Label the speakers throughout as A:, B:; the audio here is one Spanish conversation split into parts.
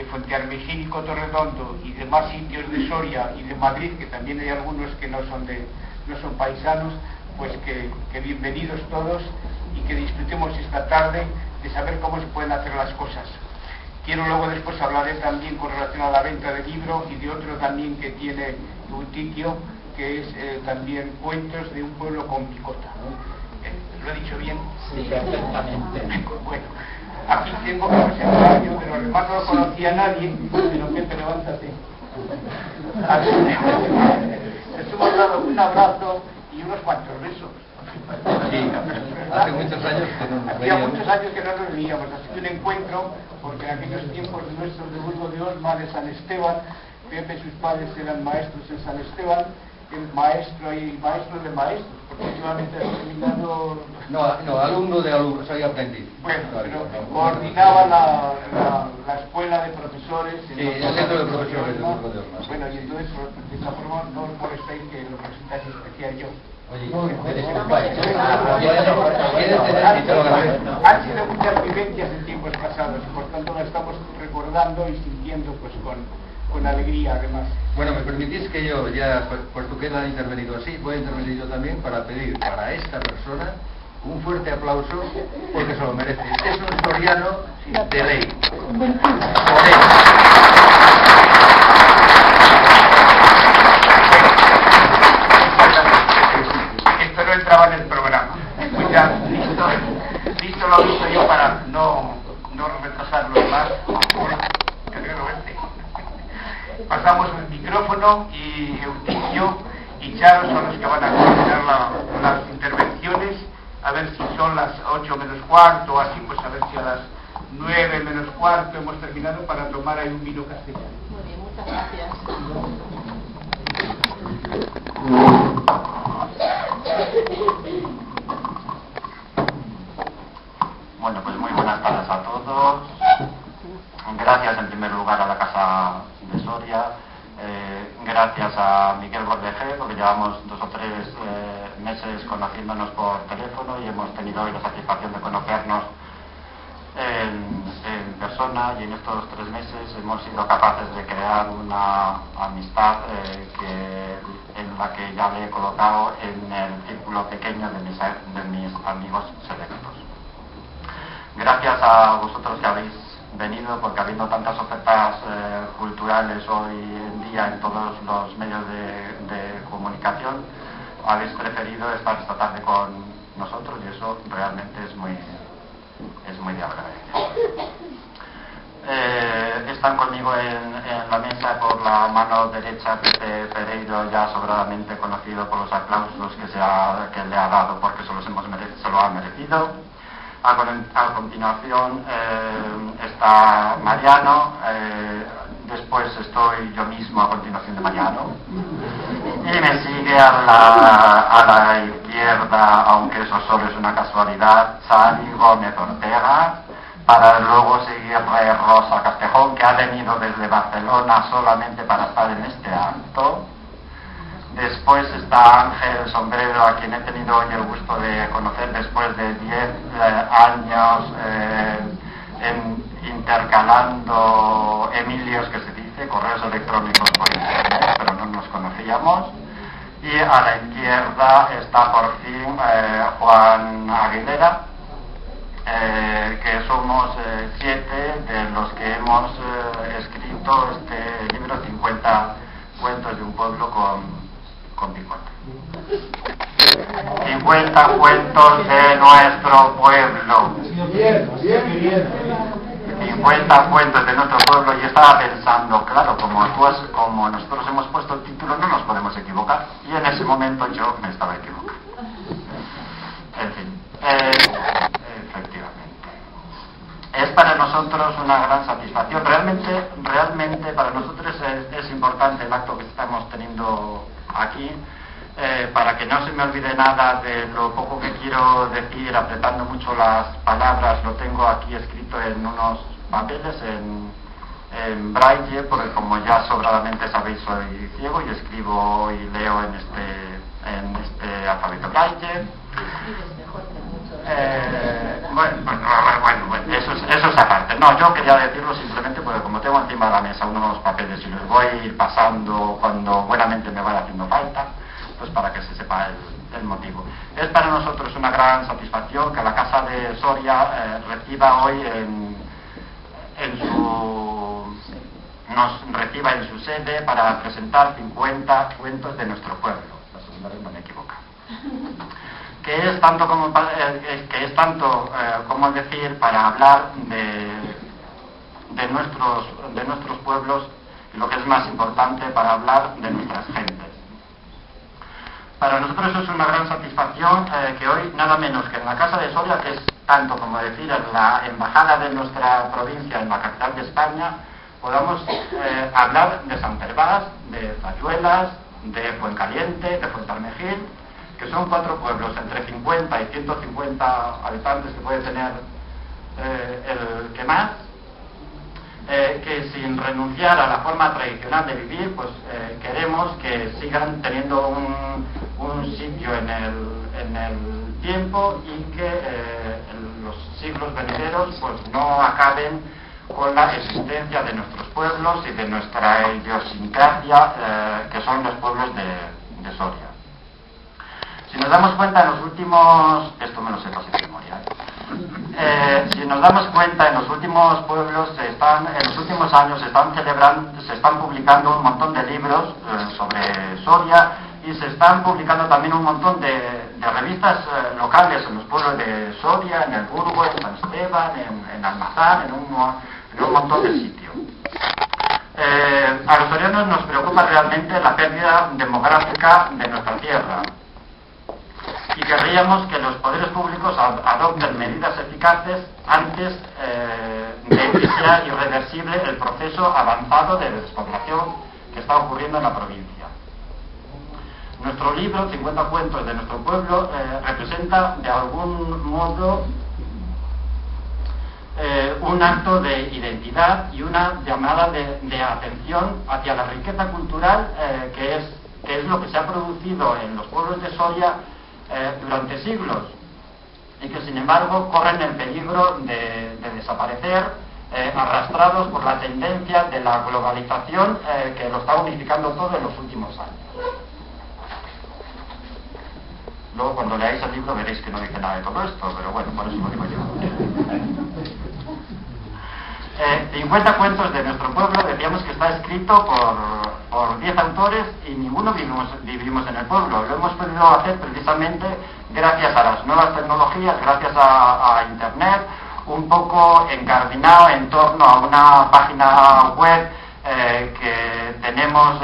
A: de Fuentearmejilco, Torredondo y demás sitios de Soria y de Madrid, que también hay algunos que no son paisanos, pues que bienvenidos todos y que disfrutemos esta tarde de saber cómo se pueden hacer las cosas. Quiero luego después hablaré también con relación a la venta del libro y de otro también que tiene Eutiquio, que es también Cuentos de un pueblo con picota. ¿Lo he dicho bien?
B: Sí, perfectamente.
A: Bueno, aquí tengo que presentar yo, pero además no lo conocía a nadie, pero Pepe, levántate. Les hemos dado un abrazo y unos cuantos besos.
B: Sí, hace muchos años que no nos
A: Hacía
B: veíamos.
A: muchos años que no nos veíamos, así que un encuentro, porque en aquellos tiempos nuestros de Burgo de Osma, de San Esteban, Pepe y sus padres eran maestros en San Esteban, el maestro y maestro de maestros, porque últimamente ha terminado...
B: No, alumno de alumno, soy aprendiz.
A: Bueno, pero coordinaba la escuela de profesores...
B: Sí, el centro de profesores de Burgo de Osma.
A: Bueno, y entonces, de esa forma, no os molestéis que lo presentáis especial yo.
B: Oye, eres el padre. Y te lo agradezco.
A: Han sido muchas vivencias en tiempos pasados y por tanto las estamos recordando y sintiendo pues con alegría además.
B: Bueno, me permitís que yo, ya puesto que él ha intervenido así, voy a intervenir yo también para pedir para esta persona un fuerte aplauso porque se lo merece. Es un soriano de ley.
A: Esto no entraba en el programa. Pues ya, listo lo he visto yo para no retrasarlo más. Pasamos el micrófono y Eutiquio y Charo son los que van a coordinar las intervenciones, a ver si son las 8 menos cuarto o así, pues a ver si a las 9 menos cuarto hemos terminado para tomar ahí un vino castellano.
C: Muy bien, muchas gracias.
D: Bueno, pues muy buenas tardes a todos. Gracias en primer lugar a la Casa de Soria, gracias a Miguel Bordejé, porque llevamos 2 o 3 meses conociéndonos por teléfono y hemos tenido hoy la satisfacción de conocernos en persona, y en estos 3 meses hemos sido capaces de crear una amistad en la que ya le he colocado en el círculo pequeño de mis amigos selectos. Gracias a vosotros que habéis venido, porque habiendo tantas ofertas culturales hoy en día en todos los medios de comunicación, habéis preferido estar esta tarde con nosotros y eso realmente es muy de agradecer. Están conmigo en la mesa por la mano derecha Pepe Pereiro, ya sobradamente conocido por los aplausos que le ha dado porque se lo ha merecido. A continuación está Mariano, después estoy yo mismo a continuación de Mariano, y me sigue a la izquierda, aunque eso solo es una casualidad, Xavi Gómez Ortega, para luego seguir Rosa Castejón, que ha venido desde Barcelona solamente para estar en este acto. Después está Ángel Sombrero, a quien he tenido hoy el gusto de conocer después de 10 años intercalando Emilios, que se dice, correos electrónicos por internet, pero no nos conocíamos. Y a la izquierda está por fin Juan Aguilera, que somos 7 de los que hemos escrito este libro, 50 cuentos de un pueblo con picota. 50 cuentos de nuestro pueblo. 50 cuentos de nuestro pueblo, y estaba pensando, claro, como nosotros hemos puesto el título, no nos podemos equivocar, y en ese momento yo me estaba equivocando. En fin, efectivamente. Es para nosotros una gran satisfacción. Realmente para nosotros es importante el acto que estamos teniendo aquí, para que no se me olvide nada de lo poco que quiero decir, apretando mucho las palabras. Lo tengo aquí escrito en unos papeles en braille, porque como ya sobradamente sabéis soy ciego y escribo y leo en este alfabeto braille. Bueno, eso es aparte. No, yo quería decirlo simplemente puede, como tengo encima de la mesa unos papeles y los voy a ir pasando cuando buenamente me vaya haciendo falta, pues para que se sepa el motivo. Es para nosotros una gran satisfacción que la Casa de Soria reciba hoy nos reciba en su sede para presentar 50 cuentos de nuestro pueblo. La segunda vez no me equivoco. Que es tanto como decir para hablar de nuestros pueblos, y lo que es más importante, para hablar de nuestras gentes. Para nosotros es una gran satisfacción que hoy, nada menos que en la Casa de Soria, que es tanto como decir en la embajada de nuestra provincia en la capital de España, podamos hablar de Sant Hervás, de Zayuelas, de Fuencaliente, de Fuentalmejil, que son 4 pueblos entre 50 y 150 habitantes que puede tener el que más, que sin renunciar a la forma tradicional de vivir, pues queremos que sigan teniendo un sitio en el tiempo y que en los siglos venideros pues no acaben con la existencia de nuestros pueblos y de nuestra idiosincrasia, que son los pueblos de Soria. Si nos damos cuenta en los últimos... Esto me lo sé casi de memoria. Si nos damos cuenta, en los últimos pueblos, en los últimos años se están publicando un montón de libros sobre Soria, y se están publicando también un montón de revistas locales en los pueblos de Soria, en el Burgo, en San Esteban, en Almazán, en un montón de sitios. A los sorianos nos preocupa realmente la pérdida demográfica de nuestra tierra, y querríamos que los poderes públicos adopten medidas eficaces antes de que sea irreversible el proceso avanzado de despoblación que está ocurriendo en la provincia. Nuestro libro, 50 cuentos de nuestro pueblo, representa de algún modo un acto de identidad y una llamada de atención hacia la riqueza cultural que es lo que se ha producido en los pueblos de Soria durante siglos, y que sin embargo corren el peligro de desaparecer, arrastrados por la tendencia de la globalización que lo está unificando todo en los últimos años. Luego cuando leáis el libro veréis que no dice nada de todo esto, pero bueno, por eso lo digo yo. 50 cuentos de nuestro pueblo, decíamos que está escrito por 10 autores y ninguno vivimos en el pueblo. Lo hemos podido hacer precisamente gracias a las nuevas tecnologías, gracias a Internet, un poco encardinado en torno a una página web que tenemos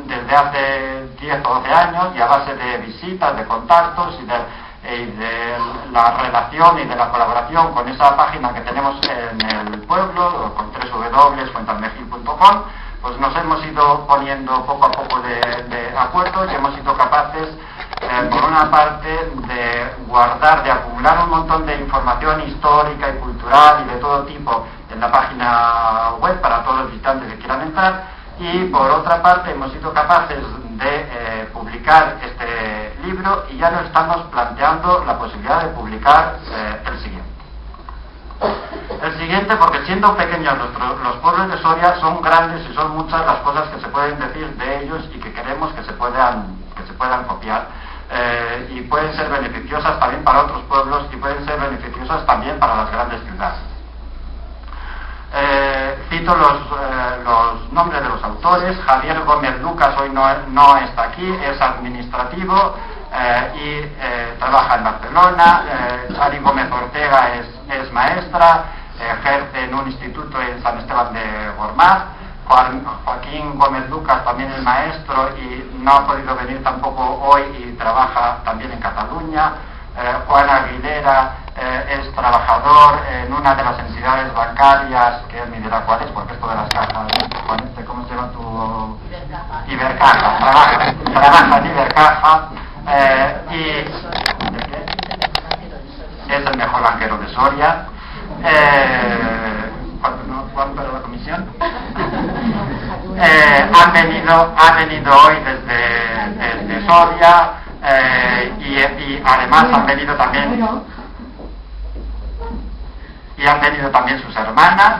D: desde hace 10 o 12 años, y a base de visitas, de contactos y de la relación y de la colaboración con esa página que tenemos en el pueblo, con www.fuentalmejil.com, pues nos hemos ido poniendo poco a poco de acuerdo, y hemos sido capaces, por una parte, de guardar, de acumular un montón de información histórica y cultural y de todo tipo en la página web para todos los visitantes que quieran entrar, y por otra parte hemos sido capaces de publicar este libro, y ya nos estamos planteando la posibilidad de publicar el siguiente. El siguiente, porque siendo pequeños los pueblos de Soria, son grandes y son muchas las cosas que se pueden decir de ellos y que queremos que se puedan copiar, y pueden ser beneficiosas también para otros pueblos, y pueden ser beneficiosas también para las grandes ciudades. Cito los nombres de los autores. Javier Gómez Lucas hoy no está aquí, es administrativo y trabaja en Barcelona. Ari Gómez Ortega es maestra, ejerce en un instituto en San Esteban de Gormaz. Joaquín Gómez Lucas también es maestro y no ha podido venir tampoco hoy, y trabaja también en Cataluña. Juan Aguilera es trabajador en una de las entidades bancarias, que él me dirá cuál es, porque esto de las cajas, ¿cómo se llama tu...? Ibercaja, trabaja en Ibercaja, y es el mejor banquero de Soria. ¿Cuánto era la comisión? Han venido hoy desde Soria, y además han venido también sus hermanas,